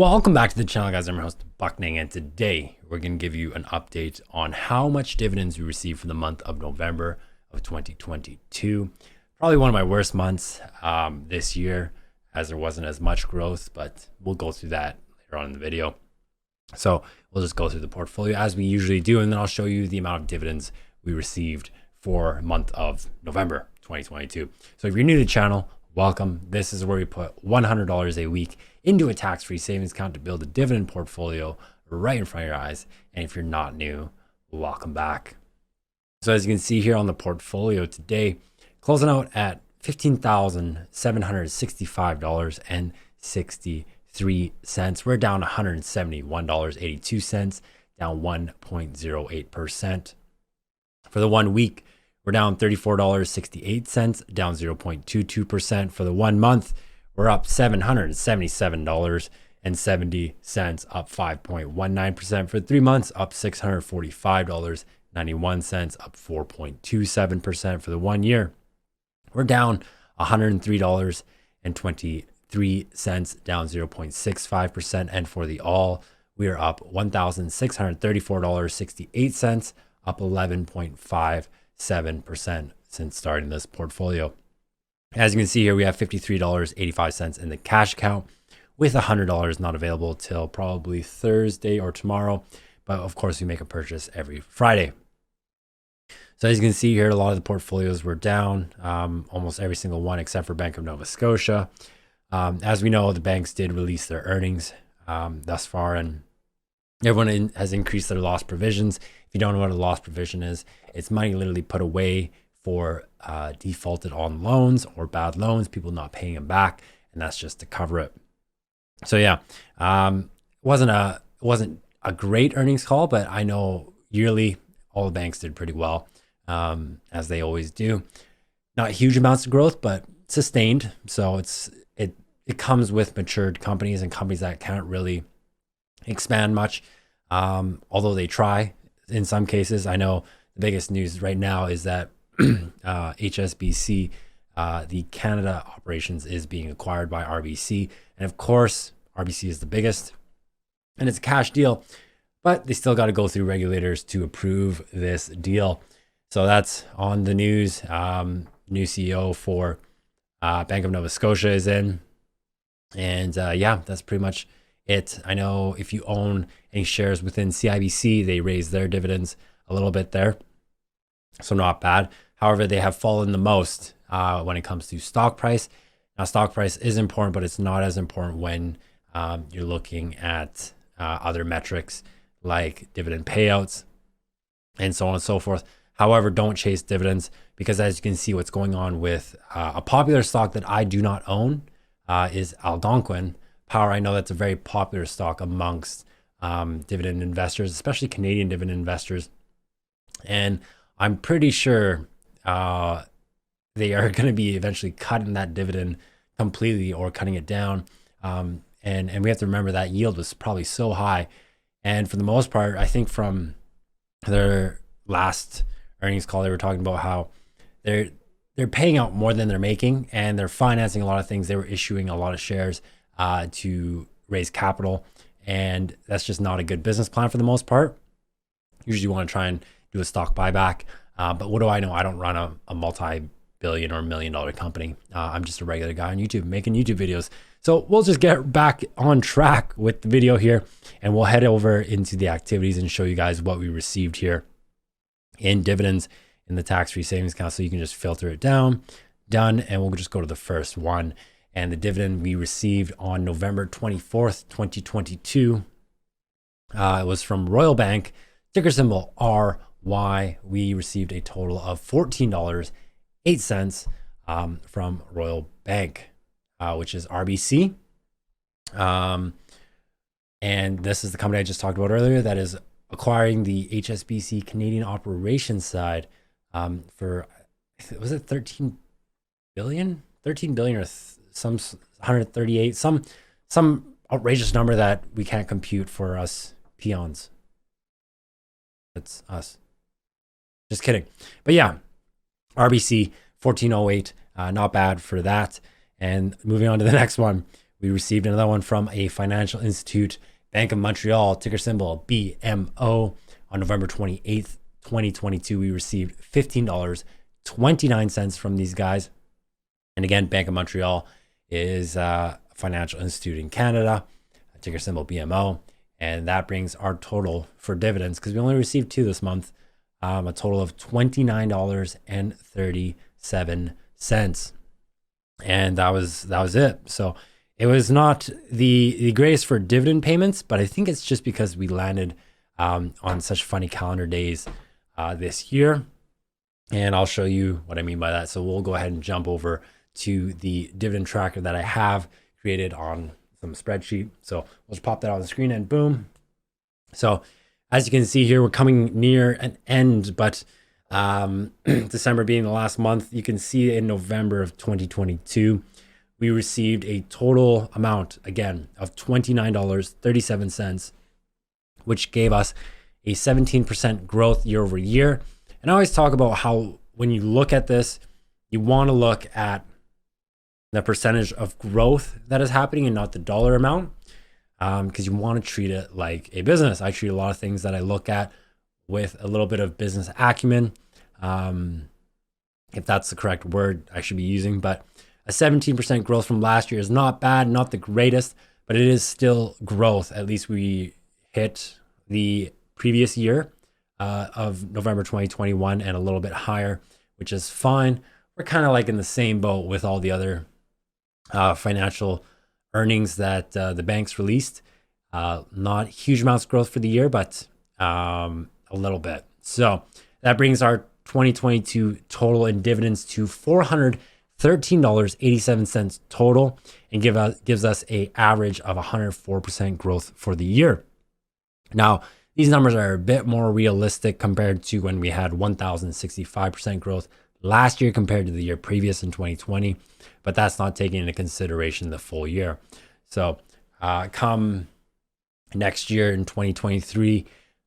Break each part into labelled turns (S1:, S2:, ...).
S1: Welcome back to the channel, guys. I'm your host, Buckning, and today we're going to give you an update on how much dividends we received for the month of November of 2022. Probably one of my worst months this year, as there wasn't as much growth, but we'll go through that later on in the video. So we'll just go through the portfolio as we usually do, and then I'll show you the amount of dividends we received for month of November 2022. So if you're new to the channel, welcome. This is where we put $100 a week into a tax-free savings account to build a dividend portfolio right in front of your eyes. And if you're not new, welcome back. So as you can see here on the portfolio today, closing out at $15,765.63. We're down $171.82, down 1.08%. For the 1 week, we're down $34.68, down 0.22%. For the 1 month, we're up $777.70, up 5.19%. For 3 months, up $645.91, up 4.27%. For the 1 year, we're down $103.23, down 0.65%. And for the all, we are up $1,634.68, up 11.57% since starting this portfolio. As you can see here, we have $53.85 in the cash account, with $100 not available till probably Thursday or tomorrow. But of course, we make a purchase every Friday. So as you can see here, a lot of the portfolios were down, almost every single one except for Bank of Nova Scotia. As we know, the banks did release their earnings thus far, and everyone has increased their loss provisions. If you don't know what a loss provision is, it's money literally put away for defaulted on loans or bad loans, people not paying them back, and that's just to cover it. So yeah, it wasn't a great earnings call, but I know yearly all the banks did pretty well, as they always do. Not huge amounts of growth, but sustained. So it comes with matured companies and companies that can't really expand much, although they try in some cases. I know the biggest news right now is that HSBC, the Canada operations, is being acquired by RBC. And of course, RBC is the biggest and it's a cash deal, but they still got to go through regulators to approve this deal. So that's on the news. New CEO for Bank of Nova Scotia is in. And yeah, that's pretty much it. I know if you own any shares within CIBC, they raised their dividends a little bit there. So not bad. However, they have fallen the most when it comes to stock price. Now, stock price is important, but it's not as important when you're looking at other metrics like dividend payouts and so on and so forth. However, don't chase dividends, because as you can see, what's going on with a popular stock that I do not own is Algonquin Power. I know that's a very popular stock amongst dividend investors, especially Canadian dividend investors. And I'm pretty sure they are going to be eventually cutting that dividend completely or cutting it down. And we have to remember that yield was probably so high. And for the most part, I think from their last earnings call, they were talking about how they're paying out more than they're making, and they're financing a lot of things. They were issuing a lot of shares to raise capital, and that's just not a good business plan for the most part. Usually you want to try and do a stock buyback. But what do I know? I don't run a multi-billion or $1 million company. I'm just a regular guy on YouTube making YouTube videos. So we'll just get back on track with the video here, and we'll head over into the activities and show you guys what we received here in dividends in the tax-free savings account. So you can just filter it down, done, and we'll just go to the first one. And the dividend we received on November 24th, 2022, it was from Royal Bank, ticker symbol RY. We received a total of $14.08 from Royal Bank, which is RBC. And this is the company I just talked about earlier that is acquiring the HSBC Canadian operations side for, was it 13 billion? 13 billion or some 138, some outrageous number that we can't compute for us peons. That's us. Just kidding. But yeah, RBC 1408, not bad for that. And moving on to the next one, We received another one from a financial institute, Bank of Montreal, ticker symbol BMO. On November 28th, 2022, we received $15.29 from these guys. And again, Bank of Montreal is a financial institute in Canada, ticker symbol BMO. And that brings our total for dividends, because we only received 2 this month, a total of $29.37. And that was it. So it was not the greatest for dividend payments, but I think it's just because we landed on such funny calendar days this year. And I'll show you what I mean by that. So we'll go ahead and jump over to the dividend tracker that I have created on some spreadsheet. So we'll just pop that on the screen and boom. So as you can see here, we're coming near an end, but December being the last month, you can see in November of 2022, we received a total amount, again, of $29.37, which gave us a 17% growth year over year. And I always talk about how when you look at this, you want to look at the percentage of growth that is happening and not the dollar amount, because you want to treat it like a business. I treat a lot of things that I look at with a little bit of business acumen, if that's the correct word I should be using. But a 17% growth from last year is not bad, not the greatest, but it is still growth. At least we hit the previous year of November 2021 and a little bit higher, which is fine. We're kind of like in the same boat with all the other financial earnings that the banks released. Not huge amounts of growth for the year, but a little bit. So that brings our 2022 total in dividends to $413.87 total, and gives us a average of 104% growth for the year. Now, these numbers are a bit more realistic compared to when we had 1,065% growth last year compared to the year previous in 2020, but that's not taking into consideration the full year. So come next year in 2023,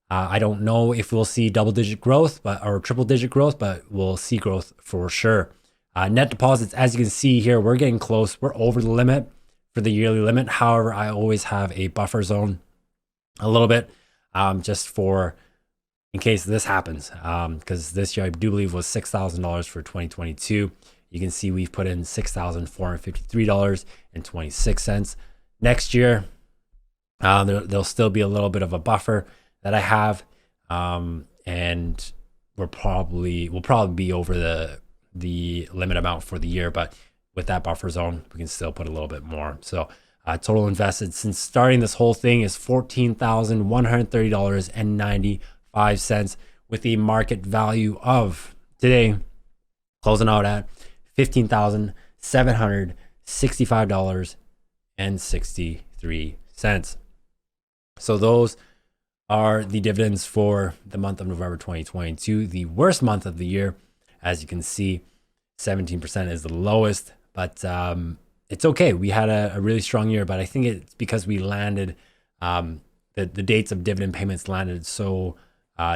S1: I don't know if we'll see double-digit growth or triple-digit growth, but we'll see growth for sure. Net deposits, as you can see here, we're getting close. We're over the limit for the yearly limit. However, I always have a buffer zone a little bit just for in case this happens, because this year I do believe was $6,000 for 2022. You can see we've put in $6,453.26. Next year, there'll still be a little bit of a buffer that I have, and we'll probably be over the limit amount for the year, but with that buffer zone, we can still put a little bit more. So total invested since starting this whole thing is $14,130.95, with a market value of today closing out at $15,765.63. So those are the dividends for the month of November 2022, the worst month of the year. As you can see, 17% is the lowest, but it's okay. We had a really strong year, but I think it's because we landed, the dates of dividend payments landed so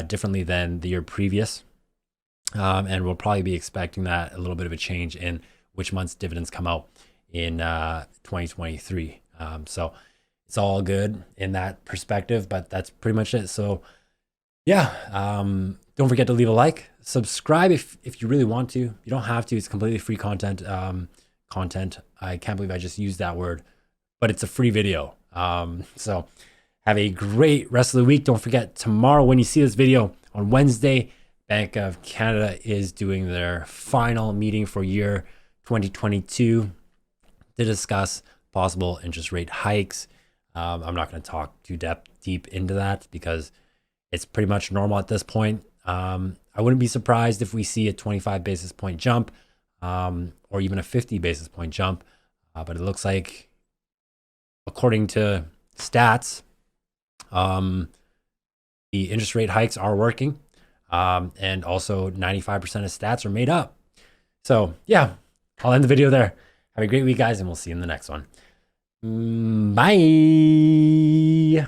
S1: differently than the year previous. And we'll probably be expecting that a little bit of a change in which month's dividends come out in 2023. So it's all good in that perspective, but that's pretty much it. So yeah, don't forget to leave a like, subscribe if you really want to. You don't have to. It's completely free content. I can't believe I just used that word, but it's a free video. So have a great rest of the week. Don't forget, tomorrow when you see this video on Wednesday, Bank of Canada is doing their final meeting for year 2022 to discuss possible interest rate hikes. I'm not going to talk too deep into that because it's pretty much normal at this point. I wouldn't be surprised if we see a 25 basis point jump or even a 50 basis point jump. But it looks like, according to stats, the interest rate hikes are working. And also 95% of stats are made up. So yeah, I'll end the video there. Have a great week, guys, and we'll see you in the next one. Bye.